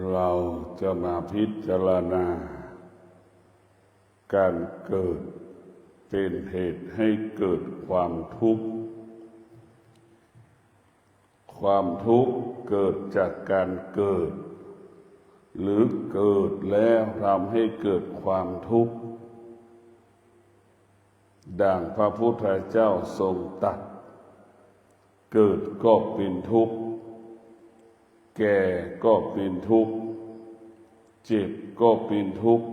เราจะมาพิจารณาการเกิดเป็นเหตุให้เกิดความทุกข์ความทุกข์เกิดจากการเกิดหรือเกิดแล้วทำให้เกิดความทุกข์ดังพระพุทธเจ้าทรงตรัสเกิดก็เป็นทุกข์แก่ก็เป็นทุกข์เจ็บก็เป็นทุกข์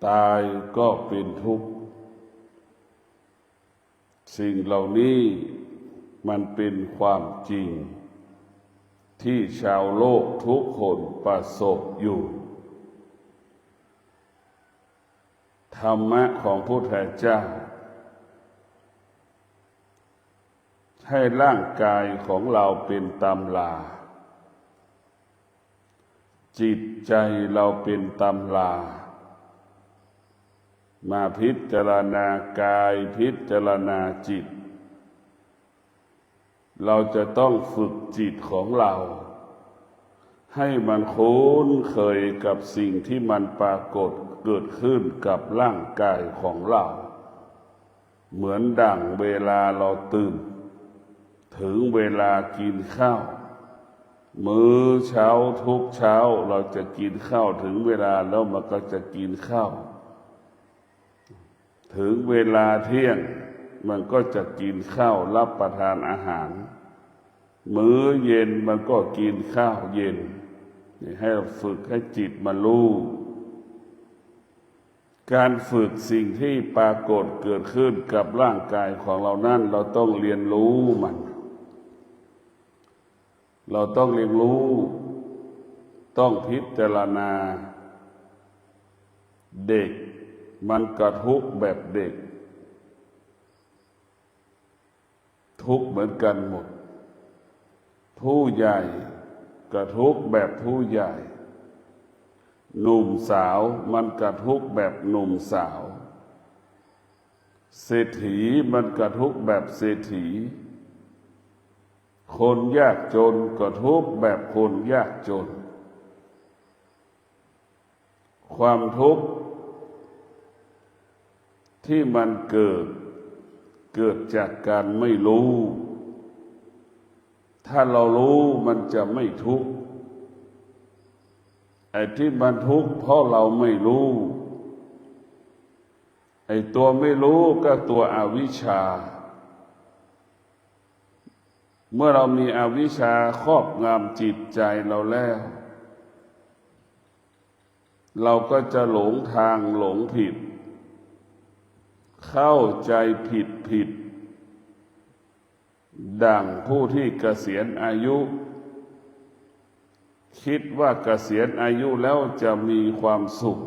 ตายก็เป็นทุกข์สิ่งเหล่านี้มันเป็นความจริงที่ชาวโลกทุกคนประสบอยู่ธรรมะของพุทธเจ้าให้ร่างกายของเราเป็นตำราจิตใจเราเป็นตำรามาพิจารณากายพิจารณาจิตเราจะต้องฝึกจิตของเราให้มันคุ้นเคยกับสิ่งที่มันปรากฏเกิดขึ้นกับร่างกายของเราเหมือนดั่งเวลาเราตื่นถึงเวลากินข้าวมื้อเช้าทุกเช้าเราจะกินข้าวถึงเวลาแล้วมันก็จะกินข้าวถึงเวลาเที่ยงมันก็จะกินข้าวรับประทานอาหารมื้อเย็นมันก็กินข้าวเย็นให้ฝึกให้จิตมารู้การฝึกสิ่งที่ปรากฏเกิดขึ้นกับร่างกายของเรานั้นเราต้องเรียนรู้มันเราต้องเรียนรู้ต้องพิจารณาเด็กมันกระทุกข์แบบเด็กทุกข์เหมือนกันหมดผู้ใหญ่กระทุกข์แบบผู้ใหญ่หนุ่มสาวมันกระทุกข์แบบหนุ่มสาวเศรษฐีมันกระทุกข์แบบเศรษฐีคนยากจนก็ทุกข์แบบคนยากจนความทุกข์ที่มันเกิดจากการไม่รู้ถ้าเรารู้มันจะไม่ทุกข์ไอ้ที่มันทุกข์เพราะเราไม่รู้ไอ้ตัวไม่รู้ก็ตัวอวิชชาเมื่อเรามีอวิชชาครอบงำจิตใจเราแล้วเราก็จะหลงทางหลงผิดเข้าใจผิดดังผู้ที่เกษียณอายุคิดว่าเกษียณอายุแล้วจะมีความสุข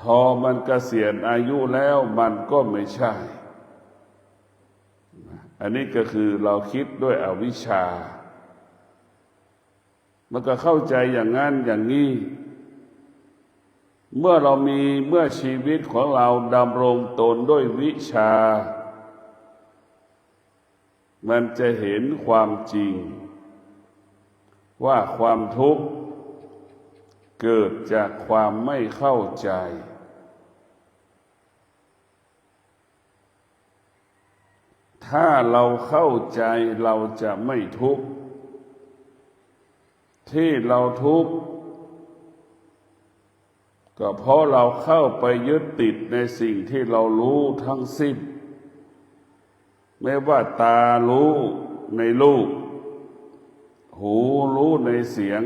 พอมันเกษียณอายุแล้วมันก็ไม่ใช่อันนี้ก็คือเราคิดด้วยอวิชชามันก็เข้าใจอย่างนั้นอย่างนี้เมื่อชีวิตของเราดำรงตนด้วยวิชามันจะเห็นความจริงว่าความทุกข์เกิดจากความไม่เข้าใจถ้าเราเข้าใจเราจะไม่ทุกข์ที่เราทุกข์ก็เพราะเราเข้าไปยึดติดในสิ่งที่เรารู้ทั้งสิ้นไม่ว่าตารู้ในรูปหูรู้ในเสียง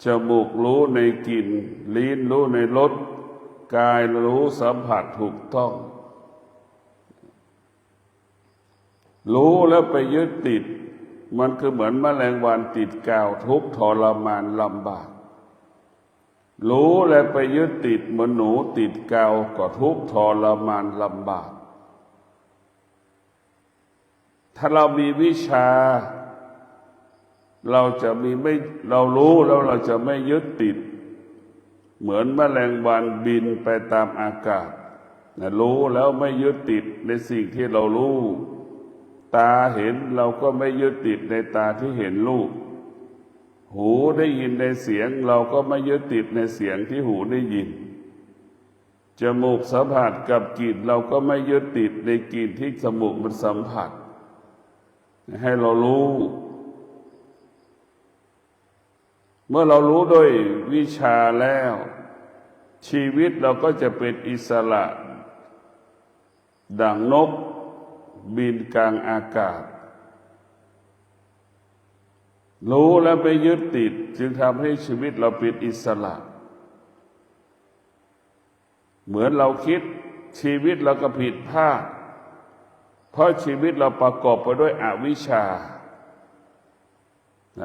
จมูกรู้ในกลิ่นลิ้นรู้ในรสกายรู้สัมผัสถูกต้องรู้แล้วไปยึดติดมันคือเหมือนแมลงวันติดกาวทุกข์ทรมานลำบากรู้แล้วไปยึดติดเหมือนหนูติดกาวก็ทุกข์ทรมานลำบากถ้าเรามีวิชาเรารู้แล้วเราจะไม่ยึดติดเหมือนแมลงวันบินไปตามอากาศรู้แล้วไม่ยึดติดในสิ่งที่เรารู้ตาเห็นเราก็ไม่ยึดติดในตาที่เห็นรูป ห หูได้ยินในเสียงเราก็ไม่ยึดติดในเสียงที่หูได้ยินจมูกสัมผัสกับกลิ่นเราก็ไม่ยึดติดในกลิ่นที่จมูกมันสัมผัสให้เรารู้เมื่อเรารู้ด้วยวิชาแล้วชีวิตเราก็จะเป็นอิสระดั่งนกบินกลางอากาศรู้แล้วไม่ยึดติดจึงทำให้ชีวิตเราเป็นอิสระเหมือนเราคิดชีวิตเราก็ผิดพลาดเพราะชีวิตเราประกอบไปด้วยอวิชชา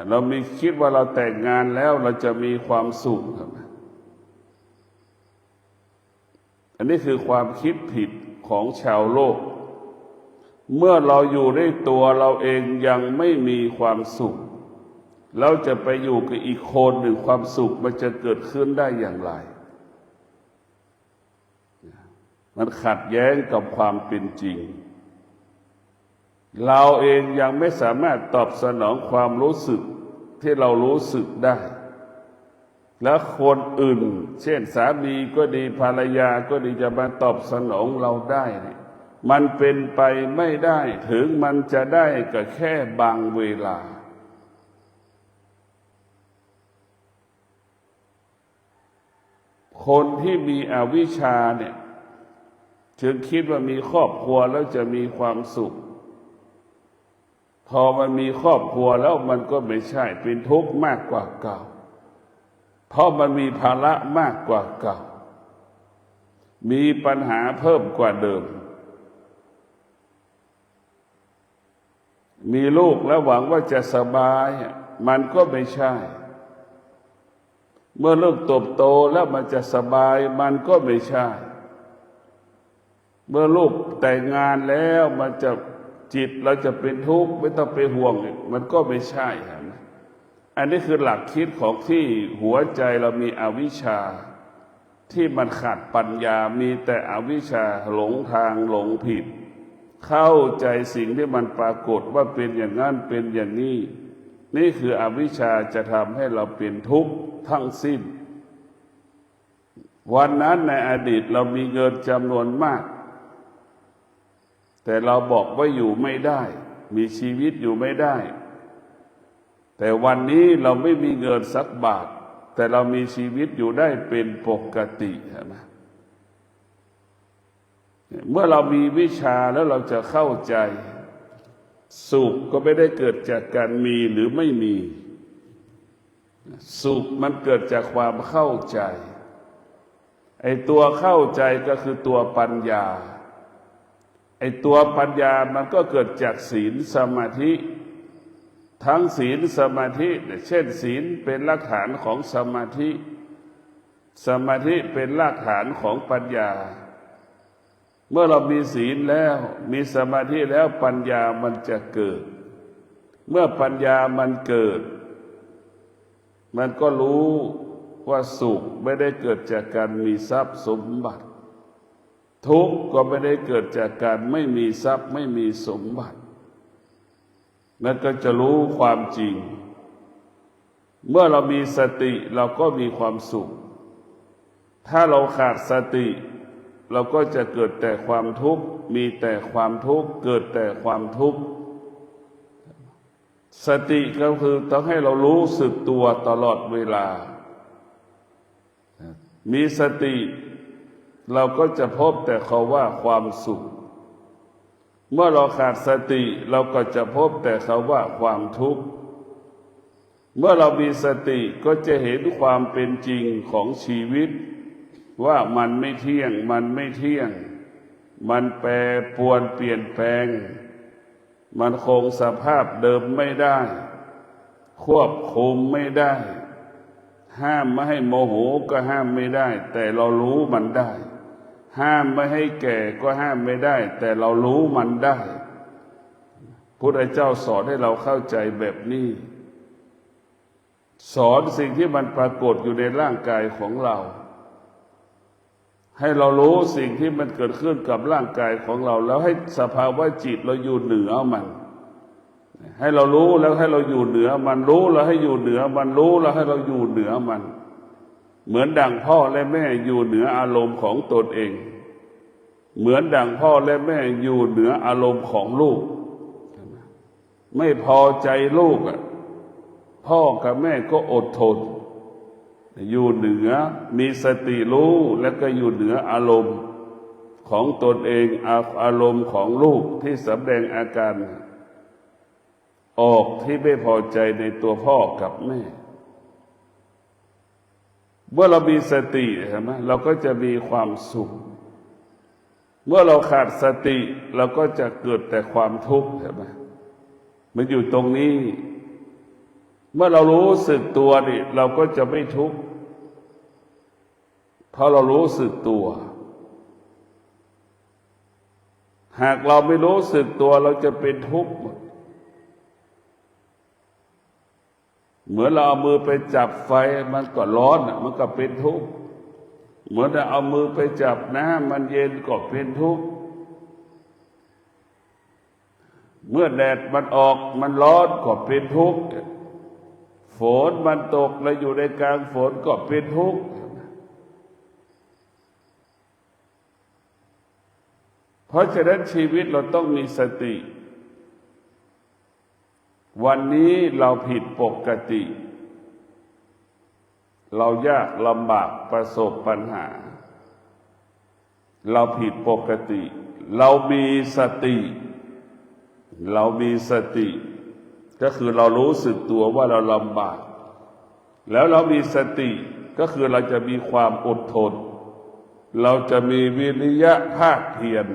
เรามีคิดว่าเราแต่งงานแล้วเราจะมีความสุขครับอันนี้คือความคิดผิดของชาวโลกเมื่อเราอยู่ด้วยตัวเราเองยังไม่มีความสุขเราจะไปอยู่กับอีกคนหนึ่งความสุขมันจะเกิดขึ้นได้อย่างไรมันขัดแย้งกับความเป็นจริงเราเองยังไม่สามารถตอบสนองความรู้สึกที่เรารู้สึกได้และคนอื่นเช่นสามีก็ดีภรรยาก็ดีจะมาตอบสนองเราได้เนี่ยมันเป็นไปไม่ได้ถึงมันจะได้ก็แค่บางเวลาคนที่มีอวิชชาเนี่ยจึงคิดว่ามีครอบครัวแล้วจะมีความสุขพอมันมีครอบครัวแล้วมันก็ไม่ใช่เป็นทุกข์มากกว่าเก่าเพราะมันมีภาระมากกว่าเก่ามีปัญหาเพิ่มกว่าเดิมมีลูกแล้วหวังว่าจะสบายมันก็ไม่ใช่เมื่อลูกเติบโตแล้วมันจะสบายมันก็ไม่ใช่เมื่อลูกแต่งงานแล้วมันจะจิตเราจะเป็นทุกข์ไม่ต้องไปห่วงมันก็ไม่ใช่นะอันนี้คือหลักคิดของที่หัวใจเรามีอวิชชาที่มันขาดปัญญามีแต่อวิชชาหลงทางหลงผิดเข้าใจสิ่งที่มันปรากฏว่าเป็นอย่างนั้นเป็นอย่างนี้นี่คืออวิชชาจะทำให้เราเป็นทุกข์ทั้งสิ้นวันนั้นในอดีตเรามีเงินจำนวนมากแต่เราบอกว่าอยู่ไม่ได้มีชีวิตอยู่ไม่ได้แต่วันนี้เราไม่มีเงินสักบาทแต่เรามีชีวิตอยู่ได้เป็นปกติใช่ไหมเมื่อเรามีวิชาแล้วเราจะเข้าใจสุขก็ไม่ได้เกิดจากการมีหรือไม่มีสุขมันเกิดจากความเข้าใจไอ้ตัวเข้าใจก็คือตัวปัญญาไอ้ตัวปัญญามันก็เกิดจากศีลสมาธิทั้งศีลสมาธิเช่นศีลเป็นรากฐานของสมาธิสมาธิเป็นรากฐานของปัญญาเมื่อเรามีศีลแล้วมีสมาธิแล้วปัญญามันจะเกิดเมื่อปัญญามันเกิดมันก็รู้ว่าสุขไม่ได้เกิดจากการมีทรัพย์สมบัติทุกข์ก็ไม่ได้เกิดจากการไม่มีทรัพย์ไม่มีสมบัตินั่นก็จะรู้ความจริงเมื่อเรามีสติเราก็มีความสุขถ้าเราขาดสติเราก็จะเกิดแต่ความทุกข์มีแต่ความทุกข์เกิดแต่ความทุกข์สติก็คือต้องให้เรารู้สึกตัวตลอดเวลามีสติเราก็จะพบแต่คำว่าความสุขเมื่อเราขาดสติเราก็จะพบแต่คำว่าความทุกข์เมื่อเรามีสติก็จะเห็นความเป็นจริงของชีวิตว่ามันไม่เที่ยงมันไม่เที่ยงมันแปรปรวนเปลี่ยนแปลงมันคงสภาพเดิมไม่ได้ควบคุมไม่ได้ห้ามไม่ให้โมโหก็ห้ามไม่ได้แต่เรารู้มันได้ห้ามไม่ให้แก่ก็ห้ามไม่ได้แต่เรารู้มันได้พุทธเจ้าสอนให้เราเข้าใจแบบนี้สอนสิ่งที่มันปรากฏอยู่ในร่างกายของเราให้เรารู้สิ่งที่มันเกิดขึ้นกับร่างกายของเราแล้วให้สภาวะจิตเราอยู่เหนือมัน ให้เรารู้แล้วให้เราอยู่เหนือมันรู้แล้วให้อยู่เหนือมันรู้แล้วให้เราอยู่เหนือมันเหมือนดั่งพ่อและแม่อยู่เหนืออารมณ์ของตนเองเหมือนดั่งพ่อและแม่อยู่เหนืออารมณ์ของลูกไม่พอใจลูกพ่อกับแม่ก็อดทนอยู่เหนือมีสติรู้แล้วก็อยู่เหนืออารมณ์ของตนเองอารมณ์ของลูกที่แสดงอาการออกที่ไม่พอใจในตัวพ่อกับแม่เมื่อเรามีสติใช่ไหมเราก็จะมีความสุขเมื่อเราขาดสติเราก็จะเกิดแต่ความทุกข์ใช่ไหมมันอยู่ตรงนี้เมื่อเรารู้สึกตัวนี่เราก็จะไม่ทุกข์เพราะเรารู้สึกตัวหากเราไม่รู้สึกตัวเราจะเป็นทุกข์เหมือนเราเอามือไปจับไฟมันก็ร้อนมันก็เป็นทุกข์เหมือนเราเอามือไปจับน้ำมันเย็นก็เป็นทุกข์เมื่อแดดมันออกมันร้อนก็เป็นทุกข์ฝนมันตกแล้วอยู่ในกลางฝนก็เป็นทุกข์เพราะฉะนั้นชีวิตเราต้องมีสติวันนี้เราผิดปกติเรายากลำบากประสบปัญหาเราผิดปกติเรามีสติก็คือเรารู้สึกตัวว่าเราลำบากแล้วเรามีสติก็คือเราจะมีความอดทนเราจะมีวิริยะภาคเพียร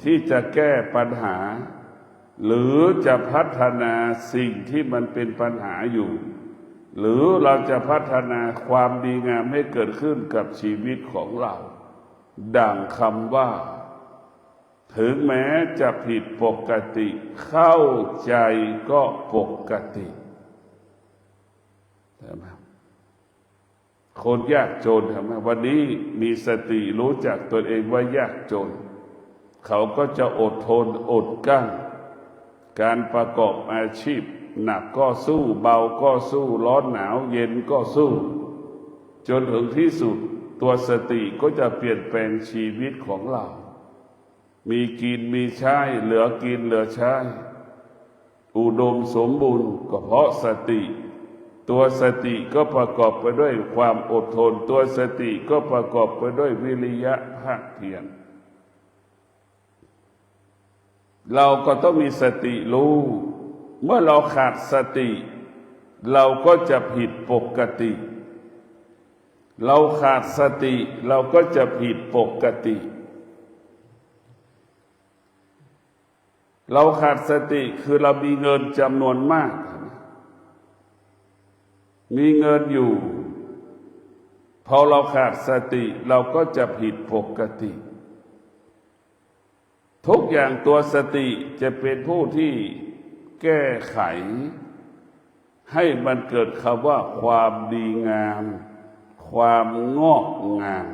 ที่จะแก้ปัญหาหรือจะพัฒนาสิ่งที่มันเป็นปัญหาอยู่หรือเราจะพัฒนาความดีงามให้เกิดขึ้นกับชีวิตของเราดังคำว่าถึงแม้จะผิดปกติเข้าใจก็ปกติใช่ไหมคนยากจนใช่ไหมวันนี้มีสติรู้จักตนเองว่ายากจนเขาก็จะอดทนอดกั้นการประกอบอาชีพหนักก็สู้เบาก็สู้ร้อนหนาวเย็นก็สู้จนถึงที่สุดตัวสติก็จะเปลี่ยนแปลงชีวิตของเรามีกินมีใช้เหลือกินเหลือใช้อุดมสมบูรณ์ก็เพราะสติตัวสติก็ประกอบไปด้วยความอดทนตัวสติก็ประกอบไปด้วยวิริยะภาคเพียรเราก็ต้องมีสติรู้เมื่อเราขาดสติเราก็จะผิดปกติเราขาดสติเราก็จะผิดปกติเราขาดสติคือเรามีเงินจำนวนมากมีเงินอยู่พอเราขาดสติเราก็จะผิดปกติทุกอย่างตัวสติจะเป็นผู้ที่แก้ไขให้มันเกิดคำว่าความดีงามความงอกงาม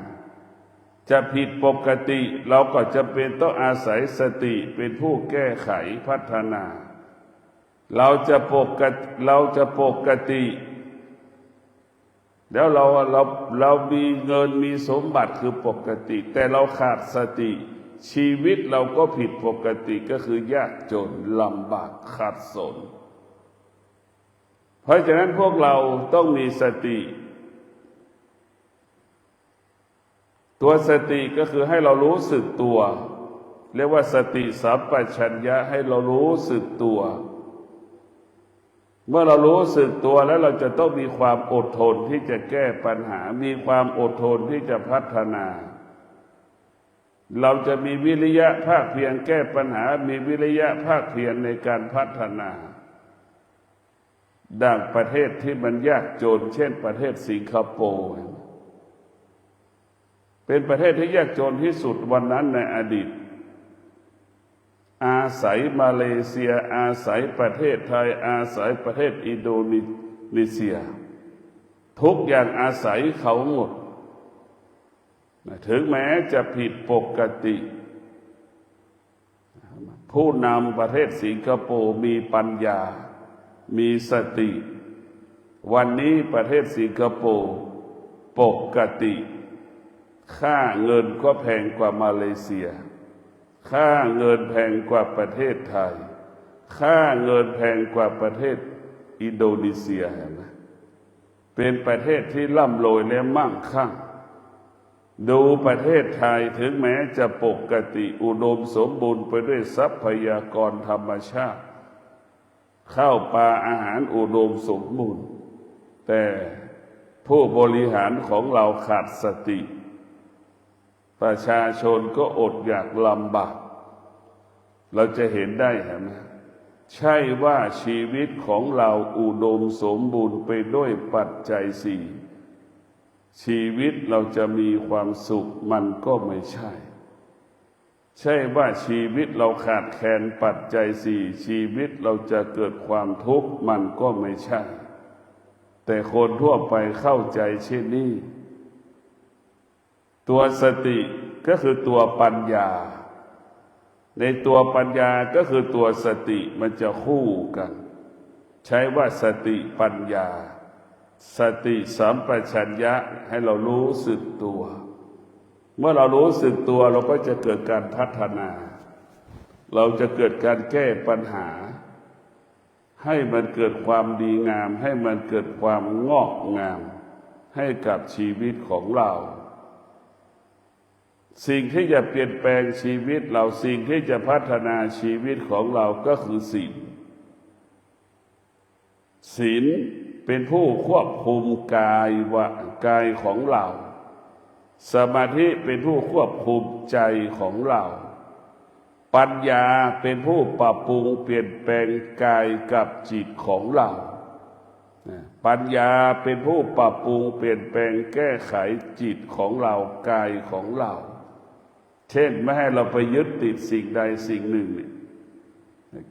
จะผิดปกติเราก็จะเป็นต้องอาศัยสติเป็นผู้แก้ไขพัฒนาเราจะปกติแล้วเรามีเงินมีสมบัติคือปกติแต่เราขาดสติชีวิตเราก็ผิดปกติก็คือยากจนลำบากขัดสนเพราะฉะนั้นพวกเราต้องมีสติตัวสติก็คือให้เรารู้สึกตัวเรียกว่าสติสัมปชัญญะให้เรารู้สึกตัวเมื่อเรารู้สึกตัวแล้วเราจะต้องมีความอดทนที่จะแก้ปัญหามีความอดทนที่จะพัฒนาเราจะมีวิริยะภาคเพียรแก้ปัญหามีวิริยะภาคเพียรในการพัฒนาดังประเทศที่มันยากจนเช่นประเทศสิงคโปร์เป็นประเทศที่ยากจนที่สุดวันนั้นในอดีตอาศัยมาเลเซียอาศัยประเทศไทยอาศัยประเทศอินโดนีเซียทุกอย่างอาศัยเขาหมดถึงแม้จะผิดปกติ ผู้นำประเทศสิงคโปร์มีปัญญามีสติวันนี้ประเทศสิงคโปร์ปกติค่าเงินก็แพงกว่ามาเลเซียค่าเงินแพงกว่าประเทศไทยค่าเงินแพงกว่าประเทศอินโดนีเซียนะเป็นประเทศที่ร่ำรวยและมั่งคั่งดูประเทศไทยถึงแม้จะปกติอุดมสมบูรณ์ไปด้วยทรัพยากรธรรมชาติข้าวปลาอาหารอุดมสมบูรณ์แต่ผู้บริหารของเราขาดสติประชาชนก็อดอยากลำบากเราจะเห็นได้เห็นไหมใช่ว่าชีวิตของเราอุดมสมบูรณ์ไปด้วยปัจจัยสี่ชีวิตเราจะมีความสุขมันก็ไม่ใช่ใช่ว่าชีวิตเราขาดแคลนปัจจัยสี่ชีวิตเราจะเกิดความทุกข์มันก็ไม่ใช่แต่คนทั่วไปเข้าใจเช่นนี้ตัวสติก็คือตัวปัญญาในตัวปัญญาก็คือตัวสติมันจะคู่กันใช้ว่าสติปัญญาสติสัมปชัญญะให้เรารู้สึกตัวเมื่อเรารู้สึกตัวเราก็จะเกิดการพัฒนาเราจะเกิดการแก้ปัญหาให้มันเกิดความดีงามให้มันเกิดความงอกงามให้กับชีวิตของเราสิ่งที่จะเปลี่ยนแปลงชีวิตเราสิ่งที่จะพัฒนาชีวิตของเราก็คือศีลศีลเป็นผู้ควบคุมกายของเราสมาธิเป็นผู้ควบคุมใจของเราปัญญาเป็นผู้ปรับปรุงเปลี่ยนแปลงกายกับจิตของเราปัญญาเป็นผู้ปรับปรุงเปลี่ยนแปลงแก้ไขจิตของเรากายของเราเช่นไม่ให้เราไปยึดติดสิ่งใดสิ่งหนึ่ง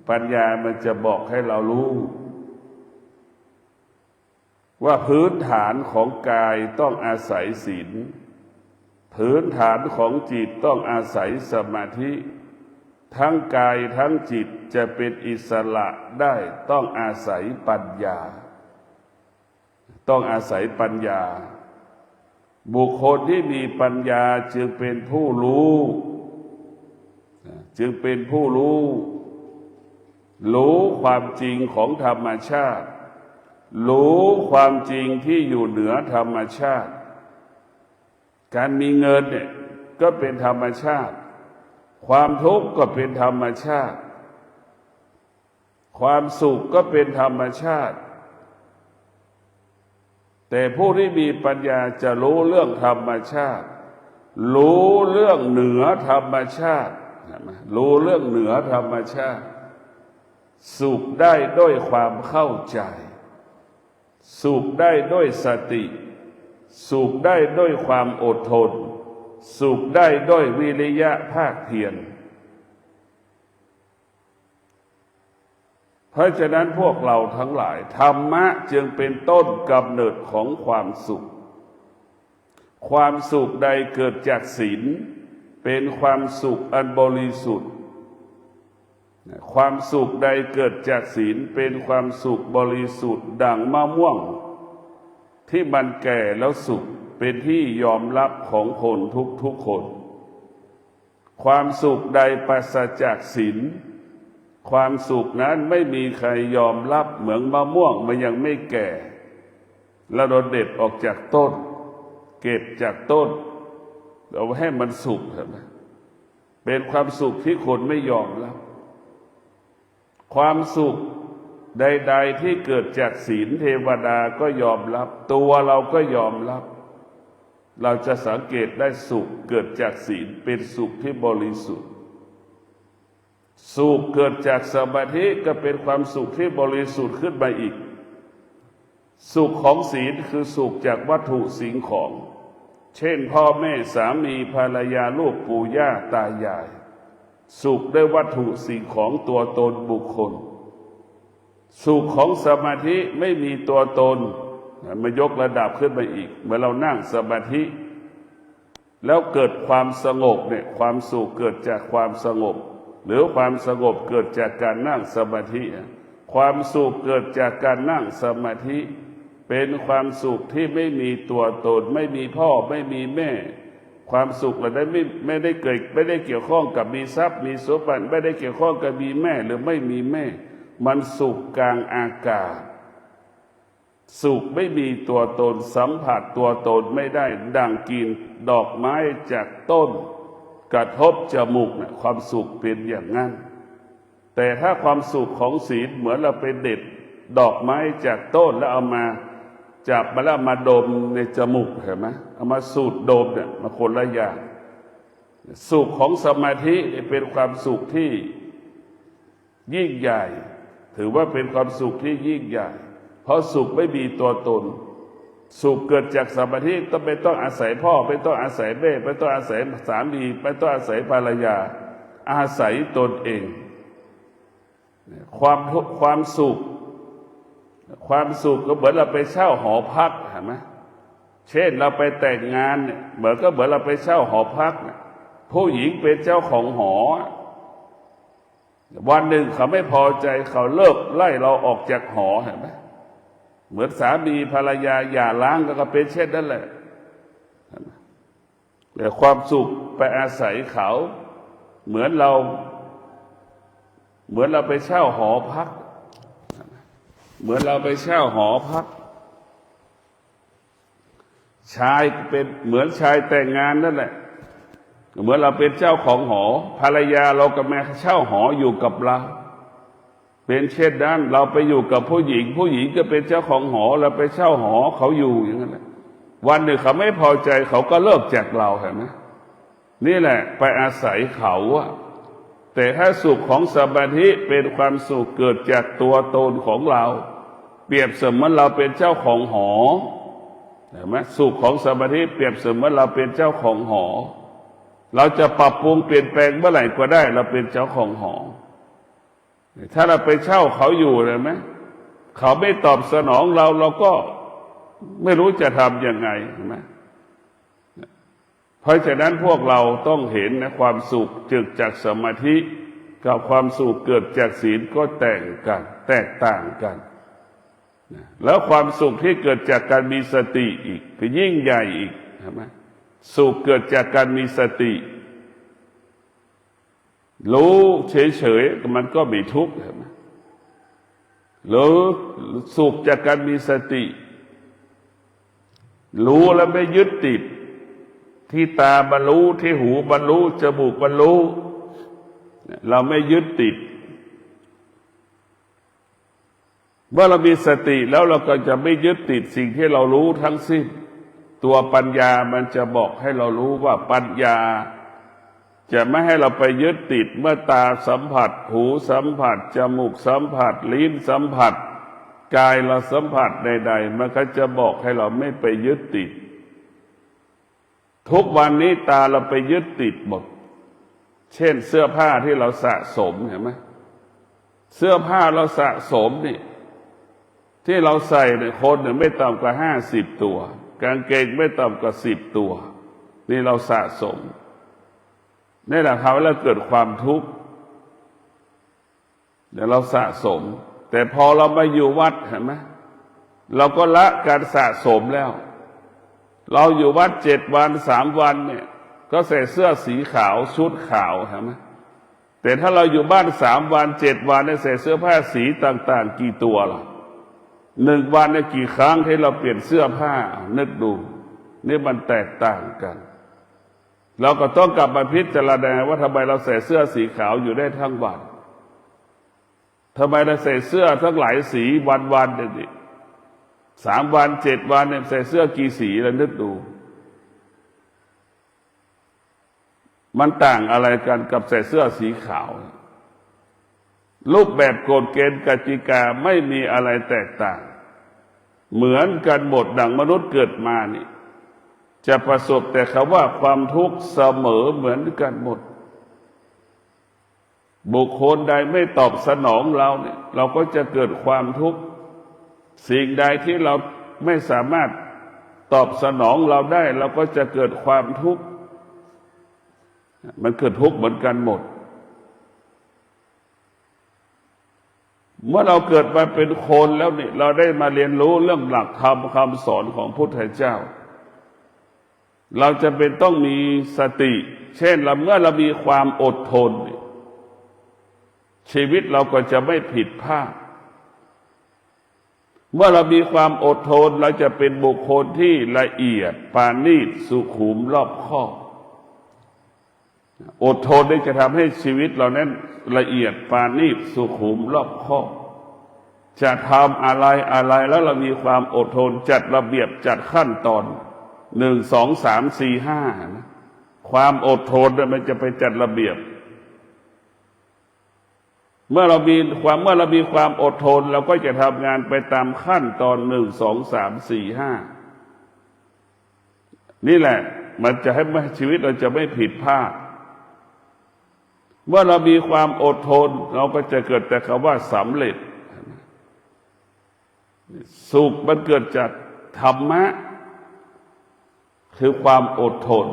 ปัญญามันจะบอกให้เรารู้ว่าพื้นฐานของกายต้องอาศัยศีลพื้นฐานของจิตต้องอาศัยสมาธิทั้งกายทั้งจิตจะเป็นอิสระได้ต้องอาศัยปัญญาต้องอาศัยปัญญาบุคคลที่มีปัญญาจึงเป็นผู้รู้รู้ความจริงของธรรมชาติรู้ความจริงที่อยู่เหนือธรรมชาติการมีเงินเนี่ยก็เป็นธรรมชาติความทุกข์ก็เป็นธรรมชาติความสุขก็เป็นธรรมชาติแต่ผู้ที่มีปัญญาจะรู้เรื่องธรรมชาติรู้เรื่องเหนือธรรมชาติรู้เรื่องเหนือธรรมชาติสุขได้ด้วยความเข้าใจสุขได้ด้วยสติสุขได้ด้วยความอดทนสุขได้ด้วยวิริยะภาคเพียรเพราะฉะนั้นพวกเราทั้งหลายธรรมะจึงเป็นต้นกำเนิดของความสุขความสุขใดเกิดจากศีลเป็นความสุขอันบริสุทธิ์ความสุขใดเกิดจากศีลเป็นความสุขบริสุทธิ์ดั่งมะม่วงที่มันแก่แล้วสุกเป็นที่ยอมรับของคนทุกคนความสุขใดปราศจากศีลความสุขนั้นไม่มีใครยอมรับเหมือนมะม่วงมันยังไม่แก่แล้วเราเด็ดออกจากต้นเก็บจากต้นเอาให้มันสุกนะเป็นความสุขที่คนไม่ยอมรับความสุขใดๆที่เกิดจากศีลเทวดาก็ยอมรับตัวเราก็ยอมรับเราจะสังเกตได้สุขเกิดจากศีลเป็นสุขที่บริสุทธิ์สุขเกิดจากสมาธิก็เป็นความสุขที่บริสุทธิ์ขึ้นมาอีกสุขของศีลคือสุขจากวัตถุสิ่งของเช่นพ่อแม่สามีภรรยาลูกปู่ย่าตายายสุขด้วยวัตถุสิ่งของตัวตนบุคคลสุขของสมาธิไม่มีตัวตนมายกระดับขึ้นไปอีกเมื่อเรานั่งสมาธิแล้วเกิดความสงบเนี่ยความสุขเกิดจากความสงบ หรือความสงบเกิดจากการนั่งสมาธิความสุขเกิดจากการนั่งสมาธิเป็นความสุขที่ไม่มีตัวตนไม่มีพ่อไม่มีแม่ความสุขเหล่านั้นไม่ได้เกิดไม่ได้เกี่ยวข้องกับมีทรัพย์มีสมบัติไม่ได้เกี่ยวข้องกับมีแม่หรือไม่มีแม่มันสุขกลางอากาศสุขไม่มีตัวตนสัมผัสตัวตนไม่ได้ดังกินดอกไม้จากต้นกระทบจมูกเนี่ยความสุขเป็นอย่างนั้นแต่ถ้าความสุขของศีลเหมือนเราไปเด็ดดอกไม้จากต้นแล้วเอามาจับมาแล้วมาดมในจมูกเห็นไหมเอามาสูดดมเนี่ยมาคนละอย่างสุขของสมาธิเป็นความสุขที่ยิ่งใหญ่ถือว่าเป็นความสุขที่ยิ่งใหญ่เพราะสุขไม่มีตัวตนสุขเกิดจากสมาธิไม่ต้องอาศัยพ่อไม่ต้องอาศัยแม่ไม่ต้องอาศัยสามีไม่ต้องอาศัยภรรยาอาศัยตนเองความสุขก็เหมือนเราไปเช่าหอพักเห็นไหมเช่นเราไปแต่งงานเนี่ยเหมือนเราไปเช่าหอพักผู้หญิงเป็นเจ้าของหอวันหนึ่งเขาไม่พอใจเขาเลิกไล่เราออกจากหอเห็นไหมเหมือนสามีภรรยาหย่าร้างก็เป็นเช่นนั้นแหละแต่ความสุขไปอาศัยเขาเหมือนเราไปเช่าหอพักเหมือนเราไปเช่าหอพักชายเป็นเหมือนชายแต่งงานนั่นแหละเหมือนเราเป็นเจ้าของหอภรรยาเราก็มาเช่าหออยู่กับเราเป็นเช่นนั้นเราไปอยู่กับผู้หญิงก็เป็นเจ้าของหอเราไปเช่าหอเขาอยู่อย่างนั้นแหละวันหนึ่งเขาไม่พอใจเขาก็เลิกจากเราเห็นไหมนี่แหละไปอาศัยเขาอะแต่ถ้าสุขของสมาธิเป็นความสุขเกิดจากตัวตนของเราเปรียบเสมือนเราเป็นเจ้าของหอเห็นไหมสุขของสมาธิเปรียบเสมือนเราเป็นเจ้าของหอเราจะปรับปรุงเปลี่ยนแปลงเมื่อไหร่ก็ได้เราเป็นเจ้าของหอถ้าเราไปเช่าเขาอยู่เลยไหมเขาไม่ตอบสนองเราก็ไม่รู้จะทำยังไงเห็นไหมเพราะฉะนั้นพวกเราต้องเห็นนะความสุขเกิดจากสมาธิกับความสุขเกิดจากศีลก็แตกต่างกันแล้วความสุขที่เกิดจากการมีสติอีกคือยิ่งใหญ่อีกเห็นไหมสุขเกิดจากการมีสติรู้เฉยๆมันก็มีทุกข์เห็นไหมรู้สุขจากการมีสติรู้แล้วไม่ยึดติดที่ตาบรรลุที่หูบรรลุจมูกบรรลุเราไม่ยึดติดเมื่อเรามีสติแล้วเราก็จะไม่ยึดติดสิ่งที่เรารู้ทั้งสิ้นตัวปัญญามันจะบอกให้เรารู้ว่าปัญญาจะไม่ให้เราไปยึดติดเมื่อตาสัมผัสหูสัมผัสจมูกสัมผัสลิ้นสัมผัสกายเราสัมผัสใดๆมันก็จะบอกให้เราไม่ไปยึดติดทุกวันนี้ตาเราไปยึดติดหมดเช่นเสื้อผ้าที่เราสะสมเห็นไหมเสื้อผ้าเราสะสมนี่ที่เราใส่เนี่ยคนเนี่ยไม่ต่ำกว่า50 ตัวกางเกงไม่ต่ำกว่า10 ตัวนี่เราสะสมนี่แหละทำให้เราเกิดความทุกข์เดี๋ยวเราสะสมแต่พอเรามาอยู่วัดเห็นไหมเราก็ละการสะสมแล้วเราอยู่วัด7 วัน3 วันเนี่ยก็ใส่เสื้อสีขาวชุดขาวเห็นไหมแต่ถ้าเราอยู่บ้าน3 วัน7 วันเนี่ยใส่เสื้อผ้าสีต่างๆกี่ตัวล่ะ1 วันเนี่ยกี่ครั้งที่เราเปลี่ยนเสื้อผ้านึกดูนี่มันแตกต่างกันเราก็ต้องกลับมาพิจารณาว่าทำไมเราใส่เสื้อสีขาวอยู่ได้ทั้งวันทำไมเราใส่เสื้อทั้งหลายสีวันๆเนี่ย3 วัน7 วันเนี่ยใส่เสื้อกี่สีแล้วนึกดูมันต่างอะไรกันกับใส่เสื้อสีขาวรูปแบบกฎเกณฑ์กติกาไม่มีอะไรแตกต่างเหมือนกันหมดดังมนุษย์เกิดมานี่จะประสบแต่คำว่าความทุกข์เสมอเหมือนกันหมดบุคคลใดไม่ตอบสนองเราเนี่ยเราก็จะเกิดความทุกข์สิ่งใดที่เราไม่สามารถตอบสนองเราได้เราก็จะเกิดความทุกข์มันเกิดทุกข์เหมือนกันหมด เมื่อเราเกิดมาเป็นคนแล้วนี่เราได้มาเรียนรู้เรื่องหลักธรรมคำสอนของพุทธเจ้าเราจะเป็นต้องมีสติเช่นเมื่อเรามีความอดทนชีวิตเราก็จะไม่ผิดพลาดเมื่อเรามีความอดทนเราจะเป็นบุคคลที่ละเอียดปราณีตสุขุมรอบคอบอดทนได้จะทำให้ชีวิตเรานั้นละเอียดปราณีตสุขุมรอบคอบจะทำอะไรแล้วเรามีความอดทนจัดระเบียบจัดขั้นตอน1 2 3 4 5นะความอดทนมันจะไปจัดระเบียบเมื่อเรามีความอดทนเราก็จะทำงานไปตามขั้นตอน1 2 3 4 5นี่แหละมันจะให้ชีวิตเราจะไม่ผิดพลาดเมื่อเรามีความอดทนเราก็จะเกิดแต่คำว่าสำเร็จสุขมันเกิดจากธรรมะคือความอดทน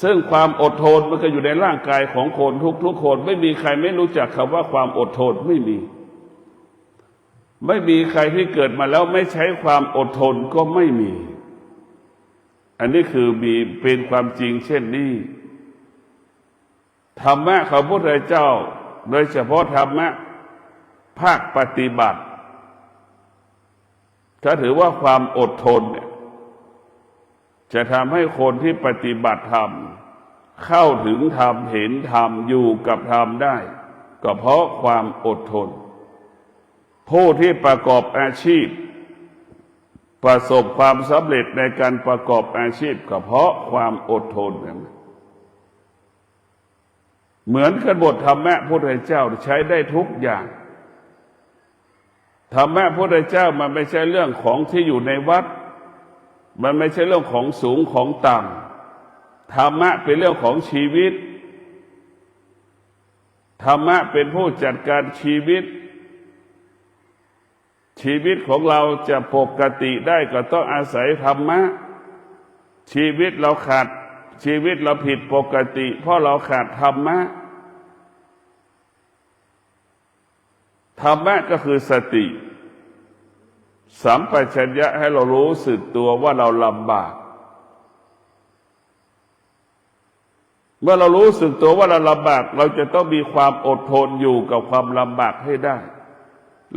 ซึ่งความอดทนมันก็อยู่ในร่างกายของคนทุกคนไม่มีใครไม่รู้จักคำว่าความอดทนไม่มีใครที่เกิดมาแล้วไม่ใช้ความอดทนก็ไม่มีอันนี้คือเป็นความจริงเช่นนี้ธรรมะของพระพุทธเจ้าโดยเฉพาะธรรมะภาคปฏิบัติถ้าถือว่าความอดทนเนี่ยจะทำให้คนที่ปฏิบัติธรรมเข้าถึงธรรมเห็นธรรมอยู่กับธรรมได้ก็เพราะความอดทนผู้ที่ประกอบอาชีพประสบความสำเร็จในการประกอบอาชีพก็เพราะความอดทนเหมือนกันบทธรรมะพระพุทธเจ้าใช้ได้ทุกอย่างธรรมะพระพุทธเจ้ามันไม่ใช่เรื่องของที่อยู่ในวัดมันไม่ใช่เรื่องของสูงของต่ำธรรมะเป็นเรื่องของชีวิตธรรมะเป็นผู้จัดการชีวิตของเราจะปกติได้ก็ต้องอาศัยธรรมะชีวิตเราผิดปกติเพราะเราขาดธรรมะก็คือสติสัมปชัญญะให้เรารู้สึกตัวว่าเราลำบากเมื่อเรารู้สึกตัวว่าเราลำบากเราจะต้องมีความอดทนอยู่กับความลำบากให้ได้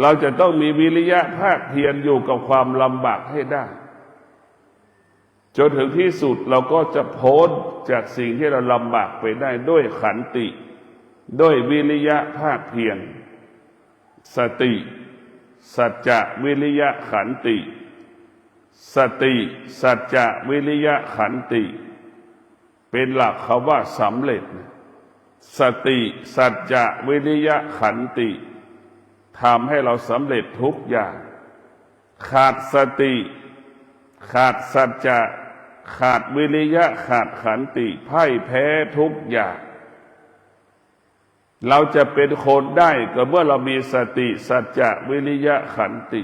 เราจะต้องมีวิริยะภาคเพียรอยู่กับความลำบากให้ได้จนถึงที่สุดเราก็จะพ้นจากสิ่งที่เราลำบากไปได้ด้วยขันติด้วยวิริยะภาคเพียรสติสัจจะวิริยะขันติสติสัจจะวิริยะขันติเป็นหลักคำว่าสำเร็จสติสัจจะวิริยะขันติทำให้เราสำเร็จทุกอย่างขาดสติขาดสัจจะขาดวิริยะขาดขันติพ่ายแพ้ทุกอย่างเราจะเป็นคนได้ก็เมื่อเรามีสติสัจจะวิริยะขันติ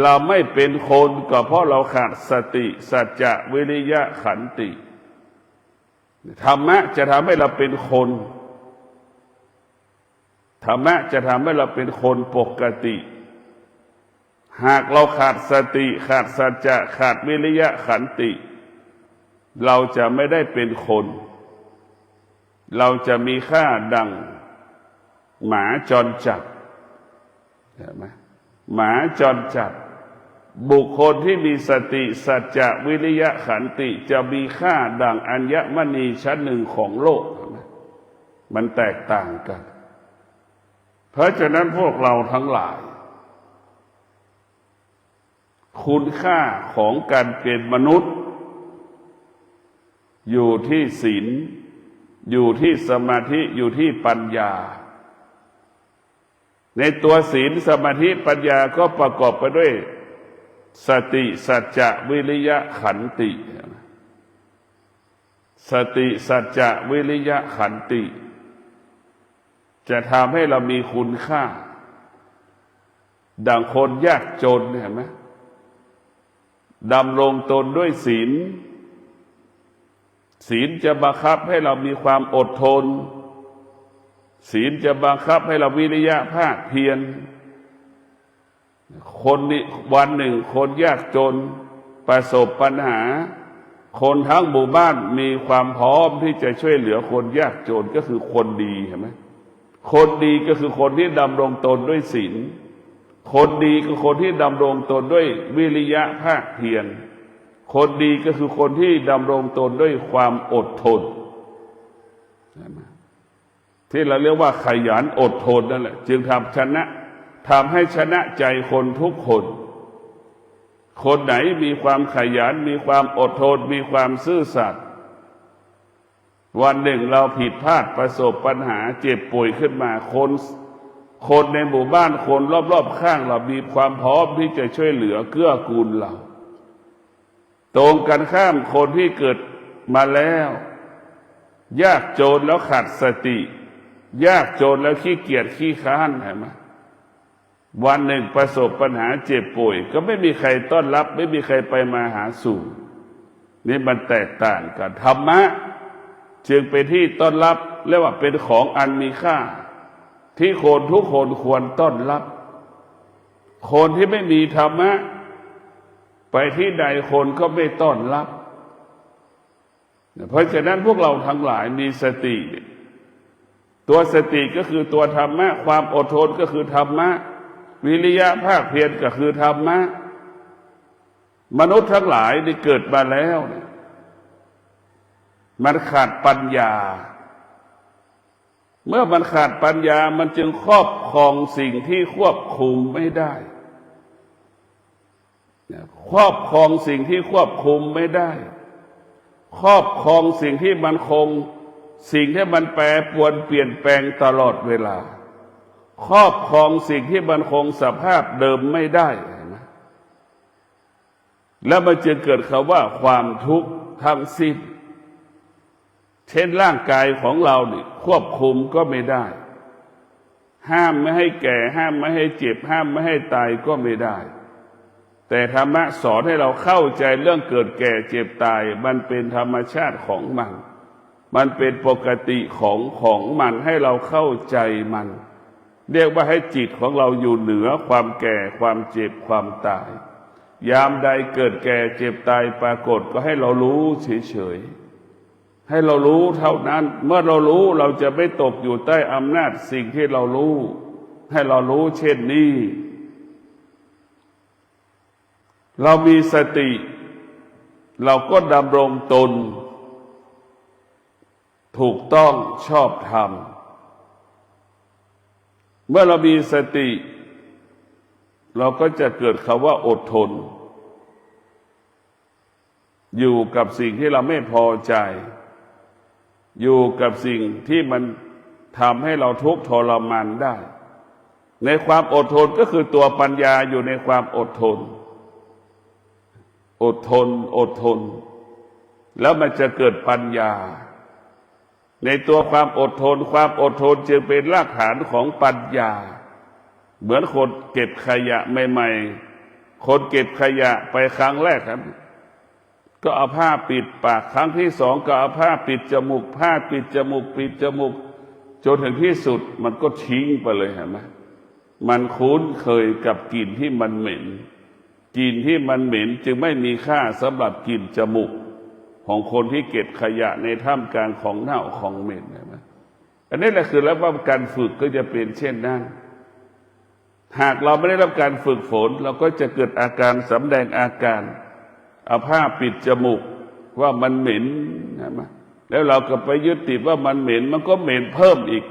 เราไม่เป็นคนก็เพราะเราขาดสติสัจจะวิริยะขันติธรรมะจะทำให้เราเป็นคนธรรมะจะทำให้เราเป็นคนปกติหากเราขาดสติขาดสัจจะขาดวิริยะขันติเราจะไม่ได้เป็นคนเราจะมีค่าดังหมาจรจัดเห็นไหมหมาจรจัดบุคคลที่มีสติสัจจะวิริยะขันติจะมีค่าดังอัญมณีชั้นหนึ่งของโลกมันแตกต่างกันเพราะฉะนั้นพวกเราทั้งหลายคุณค่าของการเป็นมนุษย์อยู่ที่ศีลอยู่ที่สมาธิอยู่ที่ปัญญาในตัวศีลสมาธิปัญญาก็ประกอบไปด้วยสติสัจจะวิริยะขันติสติสัจจะวิริยะขันติจะทำให้เรามีคุณค่าดังคนยากจนเห็นไหมดำรงตนด้วยศีลจะบังคับให้เรามีความอดทน ศีลจะบังคับให้เราวิริยะภาคเพียรคนนี้วันหนึ่งคนยากจนประสบปัญหาคนทั้งหมู่บ้านมีความพร้อมที่จะช่วยเหลือคนยากจนก็คือคนดีเห็นไหมคนดีก็คือคนที่ดำรงตนด้วยศีลคนดีคือคนที่ดำรงตนด้วยวิริยะภาคเพียรคนดีก็คือคนที่ดำรงตนด้วยความอดทนที่เราเรียกว่าขยันอดทนนั่นแหละจึงทำให้ชนะใจคนทุกคนคนไหนมีความขยันมีความอดทนมีความซื่อสัตย์วันหนึ่งเราผิดพลาดประสบปัญหาเจ็บป่วยขึ้นมาคนในหมู่บ้านคนรอบๆข้างเรามีความพร้อมที่จะช่วยเหลือเกื้อกูลเราตรงกันข้ามคนที่เกิดมาแล้วยากจนแล้วขาดสติยากจนแล้วขี้เกียจขี้ค้านเห็นไหมวันหนึ่งประสบปัญหาเจ็บป่วยก็ไม่มีใครต้อนรับไม่มีใครไปมาหาสู่นี่มันแตกต่างกันธรรมะจึงเป็นที่ต้อนรับเรียกว่าเป็นของอันมีค่าที่คนทุกคนควรต้อนรับคนที่ไม่มีธรรมะไปที่ใดคนก็ไม่ต้อนรับเพราะฉะนั้นพวกเราทั้งหลายมีสติตัวสติก็คือตัวธรรมะความอดทนก็คือธรรมะวิริยะภาคเพียรก็คือธรรมะมนุษย์ทั้งหลายที่เกิดมาแล้วมันขาดปัญญาเมื่อมันขาดปัญญามันจึงครอบครองสิ่งที่ควบคุมไม่ได้ครอบครองสิ่งที่ควบคุมไม่ได้ครอบครองสิ่งที่มันคงสิ่งที่มันแปรปรวนเปลี่ยนแปลงตลอดเวลาครอบครองสิ่งที่มันคงสภาพเดิมไม่ได้นะแล้วมันจึงเกิดคำว่าความทุกข์ทั้งสิ้นเช่นร่างกายของเรานี่ควบคุมก็ไม่ได้ห้ามไม่ให้แก่ห้ามไม่ให้เจ็บห้ามไม่ให้ตายก็ไม่ได้แต่ธรรมะสอนให้เราเข้าใจเรื่องเกิดแก่เจ็บตายมันเป็นธรรมชาติของมันเป็นปกติของมันให้เราเข้าใจมันเรียกว่าให้จิตของเราอยู่เหนือความแก่ความเจ็บความตายยามใดเกิดแก่เจ็บตายปรากฏก็ให้เรารู้เฉยๆให้เรารู้เท่านั้นเมื่อเรารู้เราจะไม่ตกอยู่ใต้อำนาจสิ่งที่เรารู้ให้เรารู้เช่นนี้เรามีสติเราก็ดำรงตนถูกต้องชอบธรรมเมื่อเรามีสติเราก็จะเกิดคำว่าอดทนอยู่กับสิ่งที่เราไม่พอใจอยู่กับสิ่งที่มันทำให้เราทุกข์ทรมานได้ในความอดทนก็คือตัวปัญญาอยู่ในความอดทนอดทนแล้วมันจะเกิดปัญญาในตัวความอดทนจึงเป็นรากฐานของปัญญาเหมือนคนเก็บขยะใหม่ๆคนเก็บขยะไปครั้งแรกครับก็เอาผ้าปิดปากครั้งที่สองก็เอาผ้าปิดจมูกผ้าปิดจมูกจนถึงที่สุดมันก็ทิ้งไปเลยเห็นไหมมันคุ้นเคยกับกลิ่นที่มันเหม็นกลิ่นที่มันเหม็นจึงไม่มีค่าสำหรับกลิ่นจมูกของคนที่เก็บขยะในท่ามกลางของเน่าของเหม็นนะอันนี้แหละคือแล้วว่าการฝึกก็จะเป็นเช่นนั้นหากเราไม่ได้รับการฝึกฝนเราก็จะเกิดอาการสำแดงอาการเอาผ้าปิดจมูกว่ามันเหม็นนะแล้วเราก็ไปยึดติดว่ามันเหม็นมันก็เหม็นเพิ่มอีก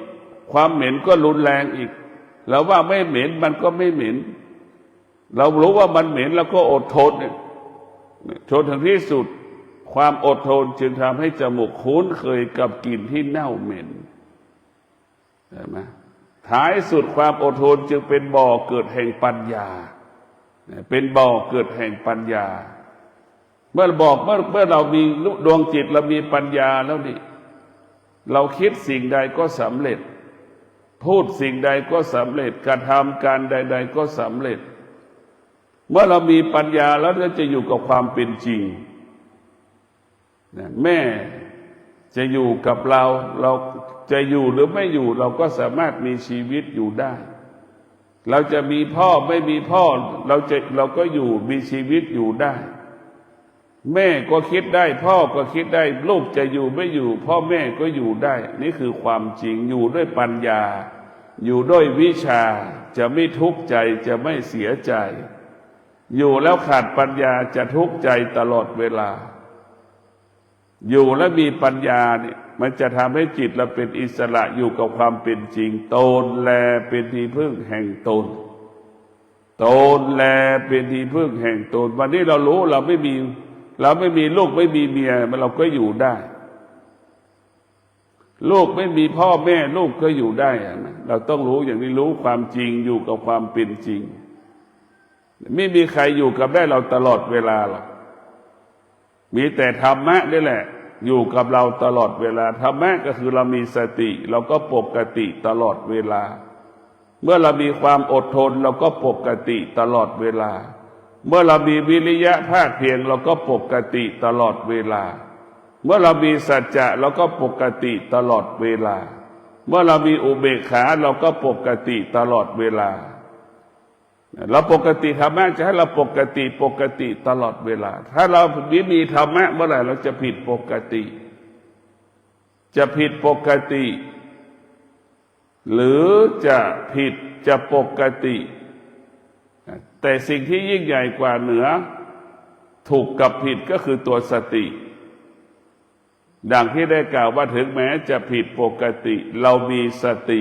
ความเหม็นก็รุนแรงอีกแล้วว่าไม่เหม็นมันก็ไม่เหม็นเรารู้ว่ามันเหม็นแล้วก็อดทนจนถึงที่สุดความอดทนจึงทำให้จมูกคุ้นเคยกับกลิ่นที่เน่าเหม็นเห็นไหมท้ายสุดความอดทนจึงเป็นบ่อเกิดแห่งปัญญาเป็นบ่อเกิดแห่งปัญญาเมื่อเรามีดวงจิตเรามีปัญญาแล้วนี่เราคิดสิ่งใดก็สำเร็จพูดสิ่งใดก็สำเร็จกระทำการใดๆก็สำเร็จเมื่อเรามีปัญญาแล้วเราจะอยู่กับความเป็นจริงแม่ จะอยู่กับเราจะอยู่หรือไม่อยู่เราก็สามารถมีชีวิตอยู่ได้เราจะมีพ่อไม่มีพ่อเราก็อยู่มีชีวิตอยู่ได้แม่ก็คิดได้พ่อก็คิดได้ลูกจะอยู่ไม่อยู่พ่อแม่ก็อยู่ได้นี่คือความจริงอยู่ด้วยปัญญาอยู่ด้วยวิชาจะไม่ทุกข์ใจจะไม่เสียใจอยู่แล้วขาดปัญญาจะทุกข์ใจตลอดเวลาอยู่แล้วมีปัญญาเนี่ยมันจะทำให้จิตเราเป็นอิสระอยู่กับความเป็นจริงตนแลเป็นที่พึ่งแห่งตนตนแลเป็นที่พึ่งแห่งตนวันนี้เรารู้เราไม่มีลูกไม่มีเมียเราก็อยู่ได้ลูกไม่มีพ่อแม่ลูกก็อยู่ได้นะเราต้องรู้อย่างนี้รู้ความจริงอยู่กับความเป็นจริงไม่มีใครอยู่กับได้เราตลอดเวลาหรอกมีแต่ธรรมะนี่แหละอยู่กับเราตลอดเวลาธรรมะก็คือเรามีสติเราก็ปกติตลอดเวลาเมื่อเรามีความอดทนเราก็ปกติตลอดเวลาเมื่อเรามีวิริยะภาคเพียรเราก็ปกติตลอดเวลาเมื่อเรามีสัจจะเราก็ปกติตลอดเวลาเมื่อเรามีอุเบกขาเราก็ปกติตลอดเวลาเราปกติธรรมะจะให้เราปกติตลอดเวลาถ้าเราไม่มีธรรมะเมื่อไหร่เราจะผิดปกติหรือจะปกติแต่สิ่งที่ยิ่งใหญ่กว่าเหนือถูกกับผิดก็คือตัวสติดังที่ได้กล่าวว่าถึงแม้จะผิดปกติเรามีสติ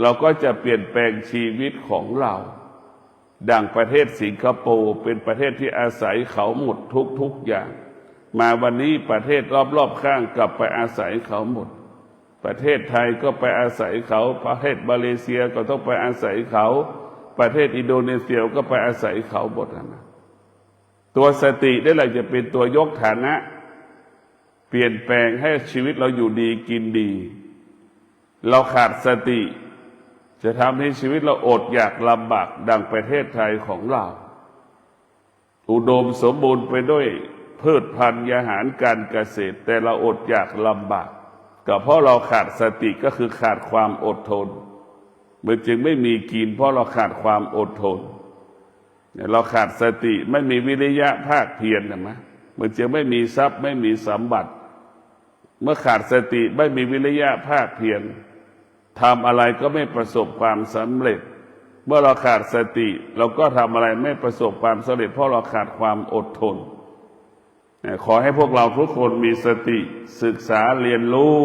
เราก็จะเปลี่ยนแปลงชีวิตของเราดังประเทศสิงคโปร์เป็นประเทศที่อาศัยเขาหมดทุกอย่างมาวันนี้ประเทศรอบๆข้างกลับไปอาศัยเขาหมดประเทศไทยก็ไปอาศัยเขาประเทศมาเลเซียก็ต้องไปอาศัยเขาประเทศอินโดนีเซียก็ไปอาศัยเขาหมดนะตัวสตินี่แหละจะเป็นตัวยกฐานะเปลี่ยนแปลงให้ชีวิตเราอยู่ดีกินดีเราขาดสติจะทำให้ชีวิตเราอดอยากลำบากดังประเทศไทยของเราอุดมสมบูรณ์ไปด้วยพืชพันธุ์อาหารการเกษตรแต่เราอดอยากลำบากก็เพราะเราขาดสติก็คือขาดความอดทนมันจึงไม่มีกินเพราะเราขาดความอดทนเราขาดสติไม่มีวิริยะภาคเพียรนะมันจึงไม่มีทรัพย์ไม่มีสมบัติเมื่อขาดสติไม่มีวิริยะภาคเพียรทำอะไรก็ไม่ประสบความสำเร็จเมื่อเราขาดสติเราก็ทำอะไรไม่ประสบความสำเร็จเพราะเราขาดความอดทนขอให้พวกเราทุกคนมีสติศึกษาเรียนรู้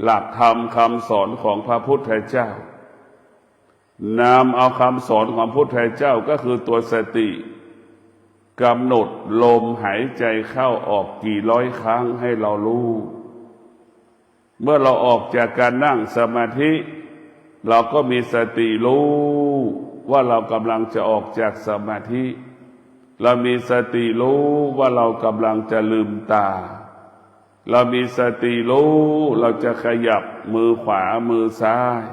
หลักธรรมคำสอนของพระพุทธเจ้านำเอาคำสอนของพระพุทธเจ้าก็คือตัวสติกำหนดลมหายใจเข้าออกกี่ร้อยครั้งให้เรารู้เมื่อเราออกจากการนั่งสมาธิเราก็มีสติรู้ว่าเรากำลังจะออกจากสมาธิเรามีสติรู้ว่าเรากำลังจะลืมตาเรามีสติรู้เราจะขยับมือขวามือซ้าย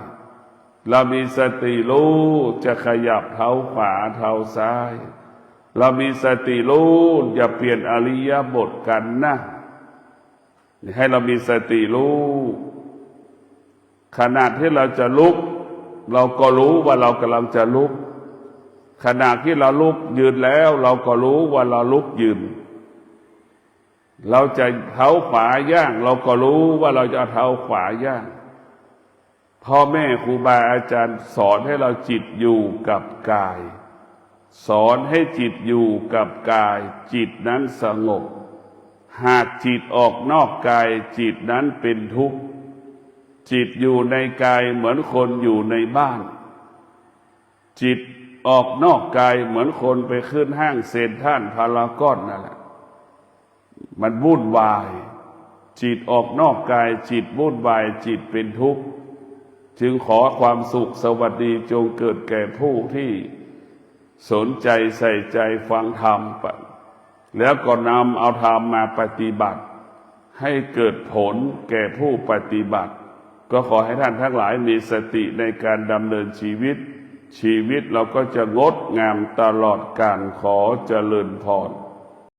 เรามีสติรู้จะขยับเท้าขวาเท้าซ้ายเรามีสติรู้อย่าเปลี่ยนอริยบทกันนะให้เรามีสติรู้ขณะที่เราจะลุกเราก็รู้ว่าเรากำลังจะลุกขณะที่เราลุกยืนแล้วเราก็รู้ว่าเราลุกยืนเราจะเท้าขวาย่างเราก็รู้ว่าเราจะเท้าขวาย่างพ่อแม่ครูบาอาจารย์สอนให้เราจิตอยู่กับกายสอนให้จิตอยู่กับกายจิตนั้นสงบหากจิตออกนอกกายจิตนั้นเป็นทุกข์จิตอยู่ในกายเหมือนคนอยู่ในบ้านจิตออกนอกกายเหมือนคนไปขึ้นห้างเซ็นทรัลพารากอนนั่นแหละมันวุ่นวายจิตออกนอกกายจิตวุ่นวายจิตเป็นทุกข์จึงขอความสุขสวัสดีจงเกิดแก่ผู้ที่สนใจใส่ใจฟังธรรมแล้วก็นำเอาธรรมมาปฏิบัติให้เกิดผลแก่ผู้ปฏิบัติก็ขอให้ท่านทั้งหลายมีสติในการดำเนินชีวิตเราก็จะงดงามตลอดกาลขอเจริญพร